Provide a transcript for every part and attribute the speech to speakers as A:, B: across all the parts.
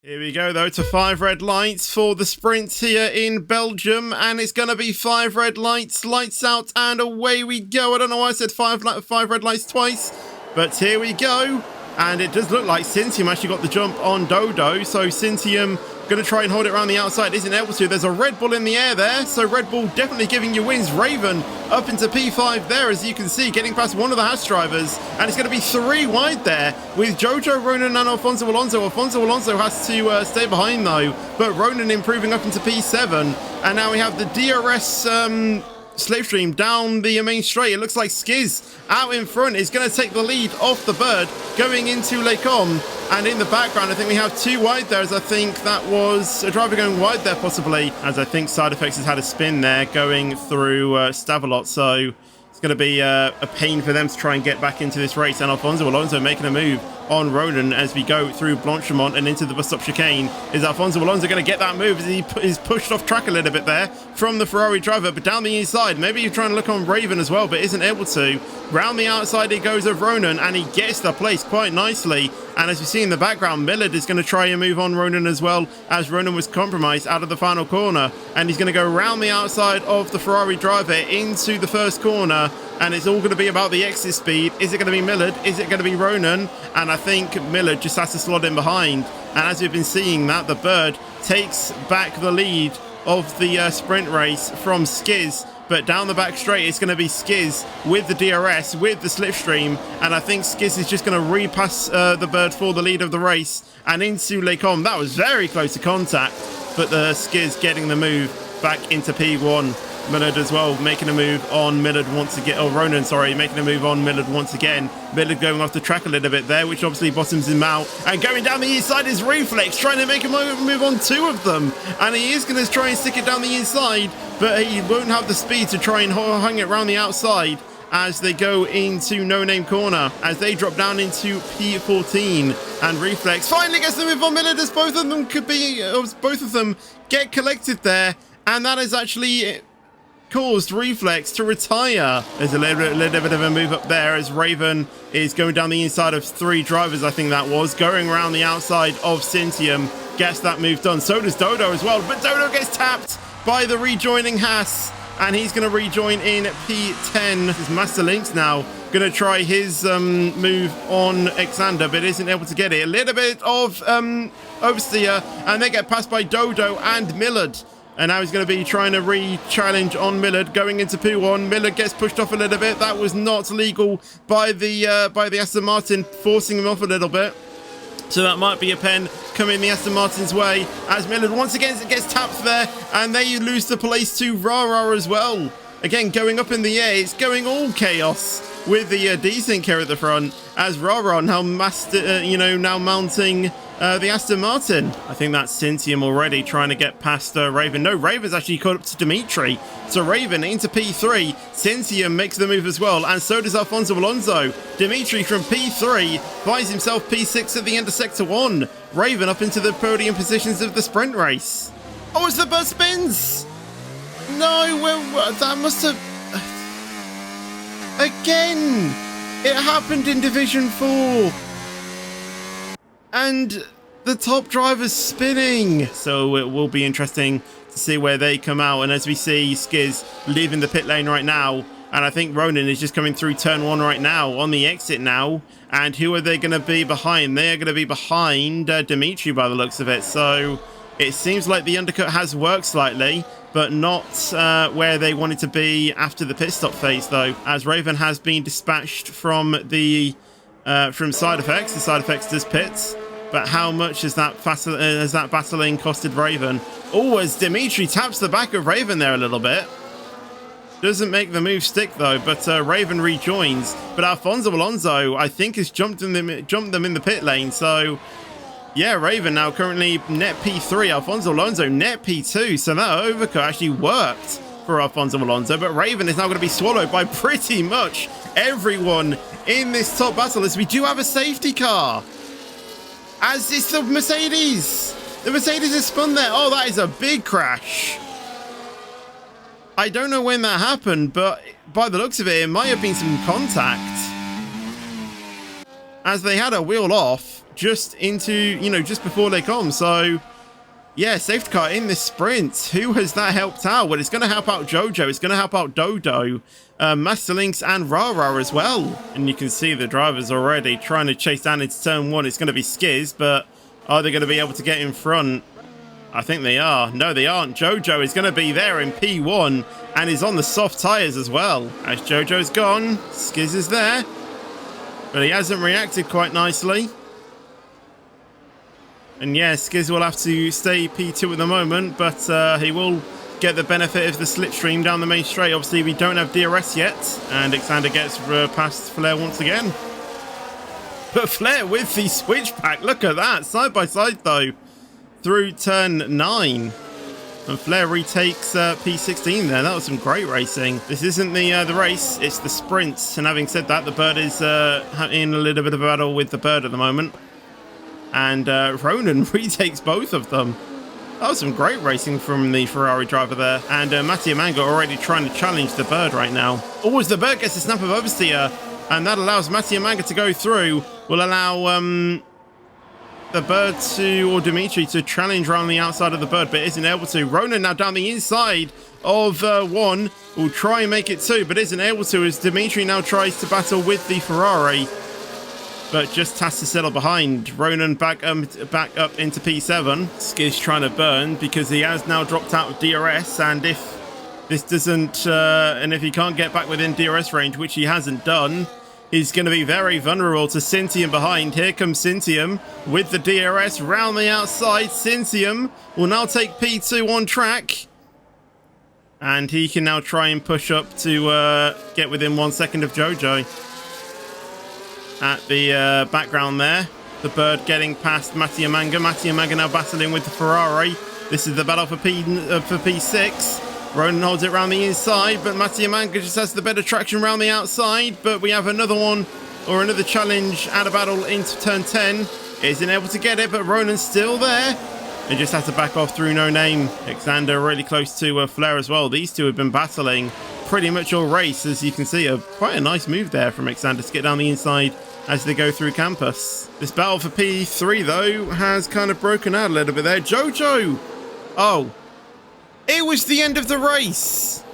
A: Here we go, though, to 5 red lights for the sprint here in Belgium, and it's going to be 5 red lights, lights out, and away we go. I don't know why I said five red lights twice, but here we go, and it does look like SINTIUM actually got the jump on Dodo, so SINTIUM going to try and hold it around the outside, isn't able to. There's a Red Bull in the air there, so Red Bull definitely giving you wins. Raven up into P5 there, as you can see, getting past one of the Haas drivers, and it's going to be 3 wide there with Jojo, Ronan, and Alfonso Alonso. Alfonso Alonso has to stay behind though, but Ronan improving up into P7, and now we have the DRS slipstream down the main straight. It looks like Skiz out in front is going to take the lead off the bird going into Les Combes, and in the background I think we have 2 wide there, as I think that was a driver going wide there possibly, as I think Side Effects has had a spin there going through Stavelot, so it's going to be a pain for them to try and get back into this race. And Alfonso Alonso making a move on Ronan as we go through Blanchimont and into the bus stop chicane. Is Alfonso Alonso going to get that move as he is pushed off track a little bit there from the Ferrari driver, but down the inside, maybe he's trying to look on Raven as well, but isn't able to. Round the outside he goes of Ronan, and he gets the place quite nicely. And as you see in the background, Millard is going to try and move on Ronan as well, as Ronan was compromised out of the final corner, and he's going to go around the outside of the Ferrari driver into the first corner, and it's all going to be about the exit speed. Is it going to be Millard? Is it going to be Ronan? And I think Millard just has to slot in behind, and as we've been seeing that, the bird takes back the lead of the sprint race from Skiz. But down the back straight, it's going to be Skiz with the DRS, with the slipstream. And I think Skiz is just going to repass the bird for the lead of the race and into Les Combes. That was very close to contact, but the Skiz getting the move back into P1. Millard as well, making a move on Millard once again. Oh, Ronan, sorry, making a move on Millard once again. Millard going off the track a little bit there, which obviously bottoms him out. And going down the inside is Reflex, trying to make a move on 2 of them. And he is going to try and stick it down the inside, but he won't have the speed to try and hang it around the outside as they go into No Name Corner, as they drop down into P14. And Reflex finally gets the move on Millard, as both of them get collected there. And that is actually caused Reflex to retire. There's a little bit of a move up there as Raven is going down the inside of 3 drivers, I think that was, going around the outside of SINTIUM, gets that move done. So does Dodo as well, but Dodo gets tapped by the rejoining Haas, and he's going to rejoin in P10. This is Master Lynx now going to try his move on Xander, but isn't able to get it. A little bit of oversteer, and they get passed by Dodo and Millard. And now he's going to be trying to re-challenge on Millard going into P1. Millard gets pushed off a little bit. That was not legal by the Aston Martin, forcing him off a little bit. So that might be a pen coming the Aston Martin's way, as Millard once again gets tapped there, and they lose the place to Rara as well. Again, going up in the air, it's going all chaos with the desync here at the front, as Rara now mounting the Aston Martin. I think that's SINTIUM already trying to get past Raven. No, Raven's actually caught up to Dimitri. So Raven into P3. SINTIUM makes the move as well, and so does Alfonso Alonso. Dimitri from P3 buys himself P6 at the end of Sector 1. Raven up into the podium positions of the sprint race. Oh, it's the bird spins! No, that must have... Again! It happened in Division 4. And the top driver's spinning. So it will be interesting to see where they come out. And as we see Skiz leaving the pit lane right now, and I think Ronan is just coming through turn 1 right now on the exit now. And who are they going to be behind? They are going to be behind Dimitri by the looks of it. So it seems like the undercut has worked slightly, but not where they wanted to be after the pit stop phase though, as Raven has been dispatched from the from Side Effects. The Side Effects does pits, but how much has that battling costed Raven? Oh, as Dimitri taps the back of Raven there a little bit. Doesn't make the move stick though, but Raven rejoins. But Alfonso Alonso, I think, has jumped them in the pit lane. So yeah, Raven now currently net P3, Alfonso Alonso net P2. So that overcut actually worked for Alfonso Alonso, but Raven is now going to be swallowed by pretty much everyone in this top battle, as we do have a safety car. As it's the Mercedes. The Mercedes is spun there. Oh, that is a big crash. I don't know when that happened, but by the looks of it, it might have been some contact, as they had a wheel off just into, you know, just before they come. So yeah, safety car in this sprint. Who has that helped out? Well, it's going to help out Jojo. It's going to help out Dodo, Master Lynx, and Rara as well. And you can see the drivers already trying to chase down into turn 1. It's going to be Skiz, but are they going to be able to get in front? I think they are. No, they aren't. Jojo is going to be there in P1 and is on the soft tyres as well. As Jojo's gone, Skiz is there, but he hasn't reacted quite nicely. And yeah, Skiz will have to stay P2 at the moment, but he will get the benefit of the slipstream down the main straight. Obviously, we don't have DRS yet, and Xander gets past Flair once again. But Flair with the switchback, look at that, side by side though, through turn 9. And Flair retakes P16 there. That was some great racing. This isn't the race, it's the sprint. And having said that, the Bird is in a little bit of a battle with the Bird at the moment. And Ronan retakes both of them. That was some great racing from the Ferrari driver there. And Mattia Manga already trying to challenge the Bird right now. Oh, as the Bird gets a snap of oversteer, and that allows Mattia Manga to go through, will allow the Bird to, or Dimitri, to challenge around the outside of the Bird, but isn't able to. Ronan now down the inside of 1, will try and make it 2, but isn't able to, as Dimitri now tries to battle with the Ferrari, but just has to settle behind. Ronan back up into P7. Skiz trying to burn because he has now dropped out of DRS, and if this doesn't, and if he can't get back within DRS range, which he hasn't done, he's going to be very vulnerable to SINTIUM behind. Here comes SINTIUM with the DRS round the outside. SINTIUM will now take P2 on track, and he can now try and push up to get within 1 second of Jojo. At the background there, the Bird getting past Mattia Manga. Mattia Manga now battling with the Ferrari. This is the battle for P6. Ronan holds it around the inside, but Mattia Manga just has the better traction around the outside. But we have another one, or another challenge at a battle into turn 10. Isn't able to get it, but Ronan's still there. They just had to back off through no name. Xander really close to Flair as well. These two have been battling pretty much all race, as you can see. Quite a nice move there from Xander to get down the inside as they go through campus. This battle for P3 though has kind of broken out a little bit there. Jojo! Oh, it was the end of the race.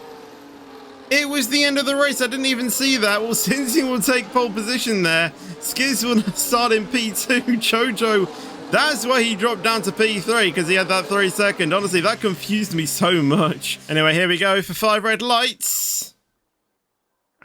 A: It was the end of the race. I didn't even see that. Well, SINTIUM will take pole position there. Skiz will start in P2. Jojo, that's why he dropped down to P3, because he had that 3 second. Honestly, that confused me so much. Anyway, here we go for 5 red lights.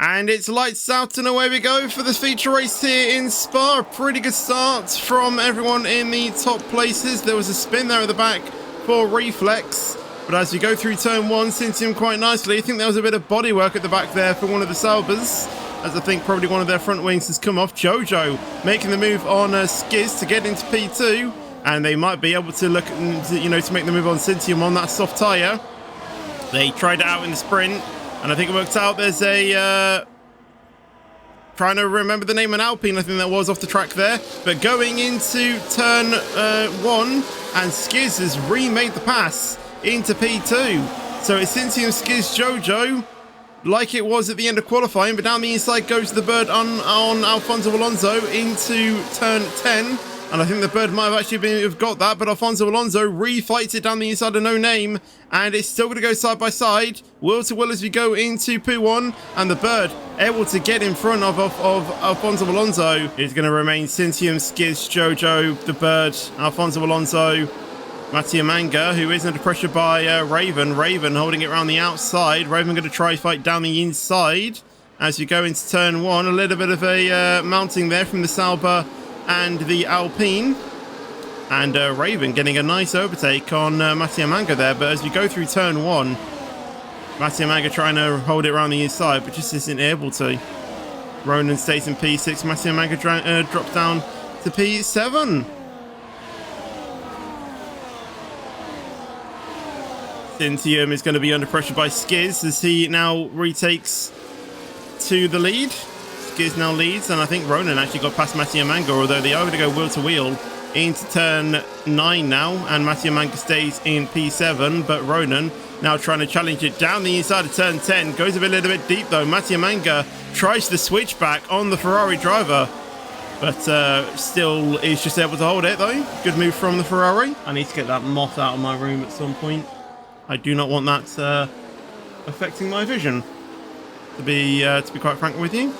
A: And it's lights out and away we go for this feature race here in Spa. Pretty good start from everyone in the top places. There was a spin there at the back for Reflex. But as we go through turn 1, SINTIUM quite nicely. I think there was a bit of body work at the back there for one of the Saubers, as I think probably one of their front wings has come off. Jojo making the move on Skiz to get into P2. And they might be able to look, to make the move on SINTIUM on that soft tyre. They tried it out in the sprint, and I think it worked out. There's a trying to remember the name, an Alpine, I think that was off the track there. But going into turn 1, and Skiz has remade the pass into P2. So it's SINTIUM, Skiz, Jojo, like it was at the end of qualifying, but down the inside goes the Bird on Alfonso Alonso into turn 10. And I think the Bird might have actually have got that, but Alfonso Alonso refights it down the inside of no name, and it's still going to go side by side, wheel to wheel as we go into P1, and the Bird able to get in front of Alfonso Alonso. It's going to remain SINTIUM, Skiz, Jojo, the Bird, Alfonso Alonso, Mattia Manga, who is under pressure by Raven. Raven holding it around the outside. Raven going to try fight down the inside as we go into turn 1. A little bit of a mounting there from the Sauber and the Alpine, and Raven getting a nice overtake on Mattia Manga there. But as we go through turn 1, Mattia Manga trying to hold it around the inside, but just isn't able to. Ronan stays in P6. Mattia Manga drops down to P7. SINTIUM is going to be under pressure by Skiz as he now retakes to the lead. Skiz now leads, and I think Ronan actually got past Mattia Manga, although they are going to go wheel to wheel into turn 9 now, and Mattia Manga stays in P7, but Ronan now trying to challenge it down the inside of turn 10. Goes a little bit deep though. Mattia Manga tries the switchback on the Ferrari driver, But still is just able to hold it, though. Good move from the Ferrari. I need to get that moth out of my room at some point. I do not want that affecting my vision, to be quite frank with you.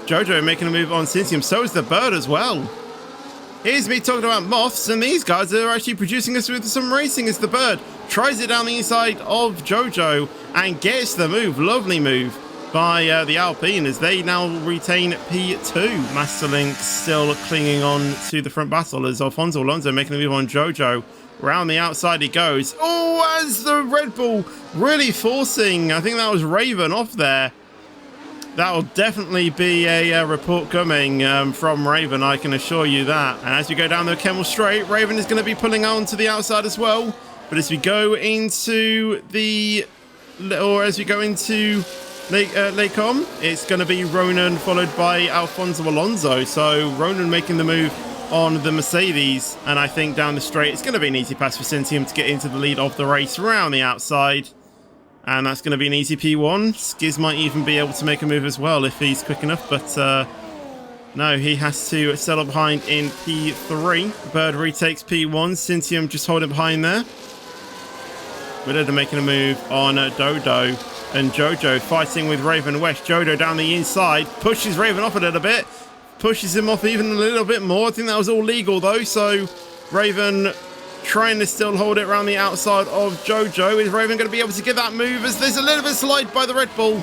A: Jojo making a move on SINTIUM. So is the bird as well. Here's me talking about moths, and these guys are actually producing us with some racing as the bird tries it down the inside of Jojo and gets the move. Lovely move by the Alpine as they now retain P2. Masterlink still clinging on to the front battle as Alfonso Alonso making a move on Jojo. Round the outside he goes. Oh, as the Red Bull really forcing, I think that was Raven off there. That'll definitely be a report coming from Raven, I can assure you that. And as we go down the Kemmel Straight, Raven is going to be pulling on to the outside as well. But as we go into the, or as we go into Lecom, it's going to be Ronan followed by Alfonso Alonso. So Ronan making the move on the Mercedes. And I think down the straight, it's going to be an easy pass for SINTIUM to get into the lead of the race around the outside. And that's going to be an easy P1. Skiz might even be able to make a move as well if he's quick enough. But no, he has to settle behind in P3. Bird retakes P1. SINTIUM just holding behind there. Willard making a move on Dodo. And Jojo fighting with Raven West. Jojo down the inside. Pushes Raven off a little bit. Pushes him off even a little bit more. I think that was all legal though. So Raven trying to still hold it around the outside of Jojo. Is Raven going to be able to get that move as there's a little bit of slide by the Red Bull?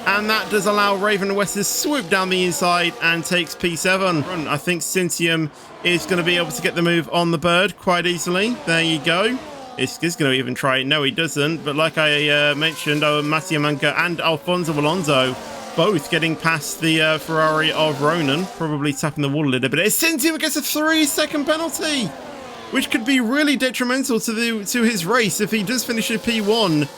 A: And that does allow Raven West to swoop down the inside and takes P7. I think SINTIUM is going to be able to get the move on the bird quite easily. There you go. He's going to even try it. No, he doesn't. But like I mentioned, Mattia Manca and Alfonso Alonso both getting past the Ferrari of Ronan. Probably tapping the wall a little bit. SINTIUM gets a 3-second penalty, which could be really detrimental to his race if he does finish at P1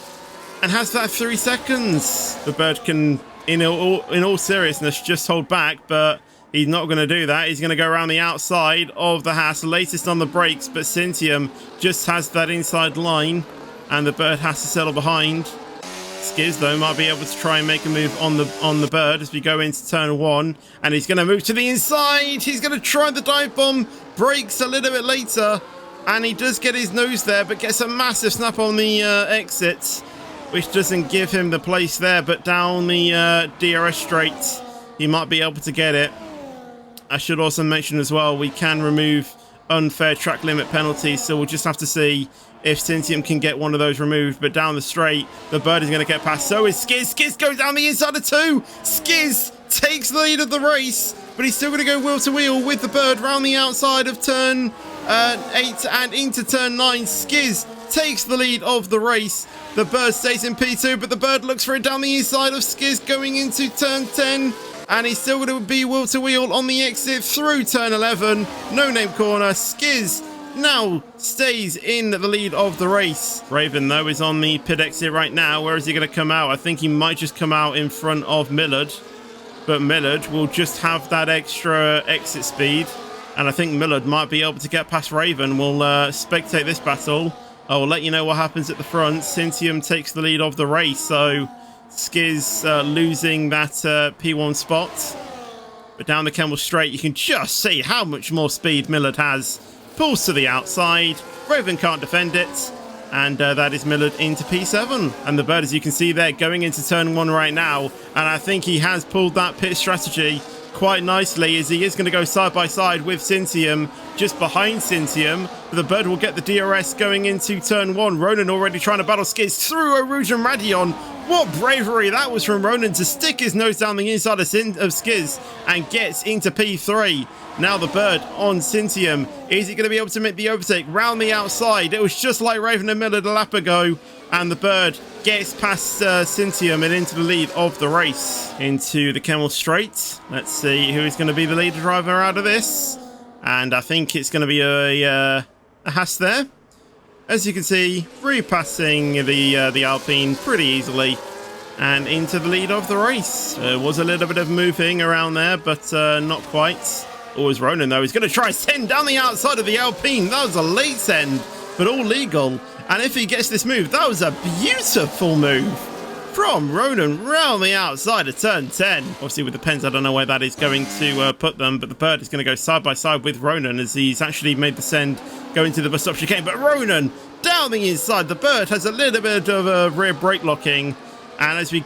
A: and has that 3 seconds. The bird can, in all seriousness, just hold back, but he's not going to do that. He's going to go around the outside of the Haas, latest on the brakes, but SINTIUM just has that inside line, and the bird has to settle behind. Skiz, though, might be able to try and make a move on the bird as we go into turn 1, and he's going to move to the inside. He's going to try the dive bomb, brakes a little bit later, and he does get his nose there, but gets a massive snap on the exit, which doesn't give him the place there, but down the DRS straight, he might be able to get it. I should also mention as well, we can remove unfair track limit penalties, so we'll just have to see if SINTIUM can get one of those removed. But down the straight, the bird is going to get past. So is Skiz. Skiz goes down the inside of 2. Skiz takes the lead of the race, but he's still going to go wheel to wheel with the bird round the outside of turn 8 and into turn 9. Skiz takes the lead of the race. The bird stays in P2, but the bird looks for it down the inside of Skiz going into turn 10. And he's still going to be wheel to wheel on the exit through turn 11. No name corner. Skiz now stays in the lead of the race. Raven, though, is on the pit exit right now. Where is he going to come out? I think he might just come out in front of Millard. But Millard will just have that extra exit speed. And I think Millard might be able to get past Raven. We'll spectate this battle. I will let you know what happens at the front. SINTIUM takes the lead of the race. So Skiz losing that P1 spot. But down the Kemmel Straight, you can just see how much more speed Millard has. Pulls to the outside. Raven can't defend it. And that is Millard into P7. And the bird, as you can see there, going into turn 1 right now. And I think he has pulled that pit strategy quite nicely, as he is going to go side by side with SINTIUM, just behind SINTIUM. The bird will get the DRS going into turn 1. Ronan already trying to battle Skiz through a Rouge and Radion. What bravery that was from Ronan to stick his nose down the inside of Skiz and gets into P3. Now the bird on SINTIUM. Is he going to be able to make the overtake round the outside? It was just like Raven and Millard a lap ago. And the bird gets past SINTIUM and into the lead of the race. Into the Kemmel Straight. Let's see who is going to be the leader driver out of this. And I think it's going to be a Haas there. As you can see, repassing the Alpine pretty easily and into the lead of the race. There was a little bit of moving around there, but not quite. Always Ronan, though. He's going to try send down the outside of the Alpine. That was a late send, but all legal. And if he gets this move, that was a beautiful move from Ronan round the outside of turn 10. Obviously with the pens, I don't know where that is going to put them, but the bird is going to go side by side with Ronan as he's actually made the send going to the bus stop chicane. But Ronan down the inside. The bird has a little bit of a rear brake locking. And as we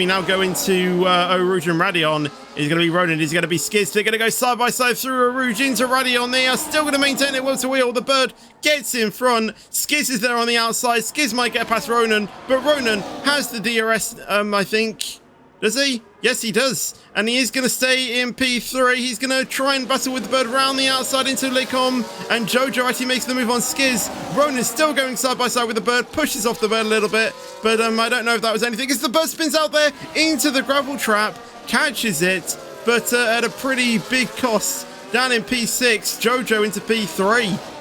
A: now go into Rouge and Radion, is going to be Ronan, is going to be Skiz. They're going to go side by side through Rouge into Radion. They are still going to maintain it wheel to wheel. The bird gets in front. Skiz is there on the outside. Skiz might get past Ronan, but Ronan has the DRS, I think. Does he? Yes, he does. And he is going to stay in P3. He's going to try and battle with the bird around the outside into Lecom. And Jojo actually makes the move on Skiz. Ronan's still going side by side with the bird. Pushes off the bird a little bit. But I don't know if that was anything. As the bird spins out there into the gravel trap. Catches it. But at a pretty big cost. Down in P6. Jojo into P3.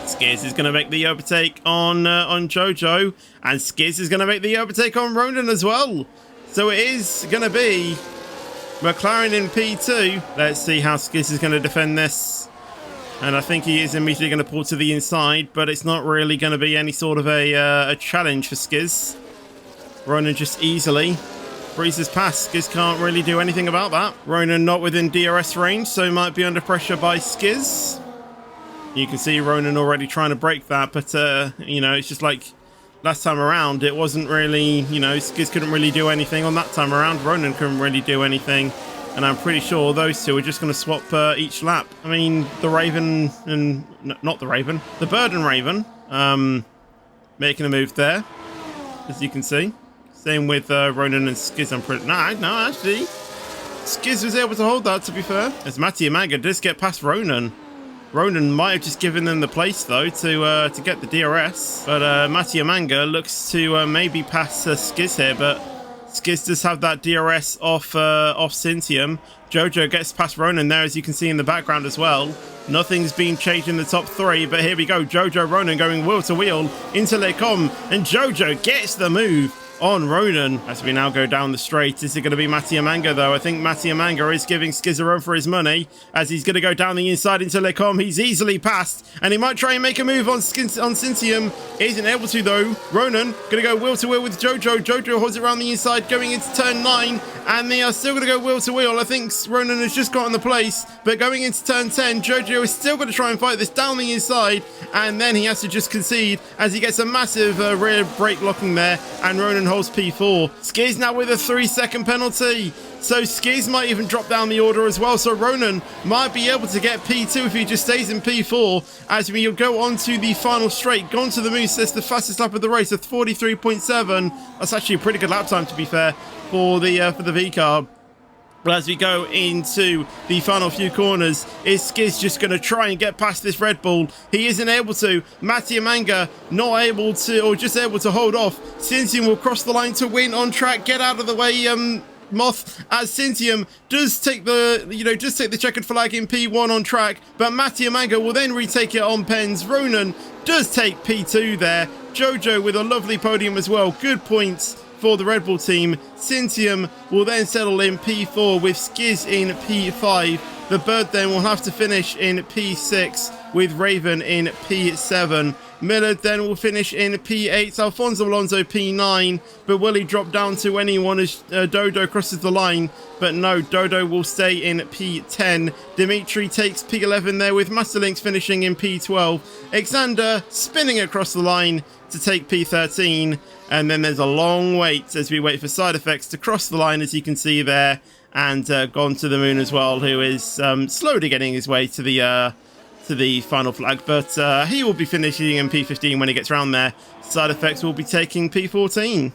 A: Skiz is going to make the overtake on Jojo, and Skiz is going to make the overtake on Ronan as well. So it is going to be McLaren in P2. Let's see how Skiz is going to defend this. And I think he is immediately going to pull to the inside, but it's not really going to be any sort of a challenge for Skiz. Ronan just easily breezes past. Skiz can't really do anything about that. Ronan not within DRS range, so might be under pressure by Skiz. You can see Ronan already trying to break that, but, you know, it's just like last time around, it wasn't really, you know, Skiz couldn't really do anything on that time around. Ronan couldn't really do anything, and I'm pretty sure those two are just going to swap each lap. I mean, the Raven and... No, not the Raven. The Bird and Raven making a move there, as you can see. Same with Ronan and Skiz. I'm pretty... No, actually, Skiz was able to hold that, to be fair. As Matty Amaga does get past Ronan. Ronan might have just given them the place, though, to get the DRS. But Matty Amanga looks to maybe pass Skiz here, but Skiz does have that DRS off SINTIUM. Jojo gets past Ronan there, as you can see in the background as well. Nothing's been changed in the top three, but here we go. Jojo Ronan going wheel to wheel into Lecom, and Jojo gets the move on Ronan as we now go down the straight. Is it going to be Matty Amanga, though? I think Matty Amanga is giving Skiz a run for his money as he's going to go down the inside into Lecom. He's easily passed, and he might try and make a move on SINTIUM. Isn't able to, though. Ronan going to go wheel to wheel with Jojo. Jojo holds it around the inside going into turn 9, and they are still going to go wheel to wheel. I think Ronan has just gotten the place, but going into turn 10, Jojo is still going to try and fight this down the inside, and then he has to just concede as he gets a massive rear brake locking there, and Ronan holds P4. Skiz now with a 3-second penalty, so Skiz might even drop down the order as well, so Ronan might be able to get P2 if he just stays in P4 as we go on to the final straight. Gone to the moon, says the fastest lap of the race at 43.7. That's actually a pretty good lap time, to be fair, for the V car. Well, as we go into the final few corners, is Skiz just going to try and get past this Red Bull? He isn't able to. Matty Amanga not able to, or just able to hold off. SINTIUM will cross the line to win on track. Get out of the way, Moth, as SINTIUM does take the checkered flag in P1 on track, but Matty Amanga will then retake it on pens. Ronan does take P2 there. Jojo with a lovely podium as well. Good points for the Red Bull team. SINTIUM will then settle in P4 with Skiz in P5. The Bird then will have to finish in P6 with Raven in P7. Millard then will finish in P8. Alfonso Alonso P9, but will he drop down to anyone as Dodo crosses the line? But no, Dodo will stay in P10. Dimitri takes P11 there with Masterlinks finishing in P12. Xander spinning across the line to take P13. And then there's a long wait as we wait for Side Effects to cross the line, as you can see there, and Gone to the Moon as well, who is slowly getting his way to the final flag, but he will be finishing in P15 when he gets round there. Side Effects will be taking P14.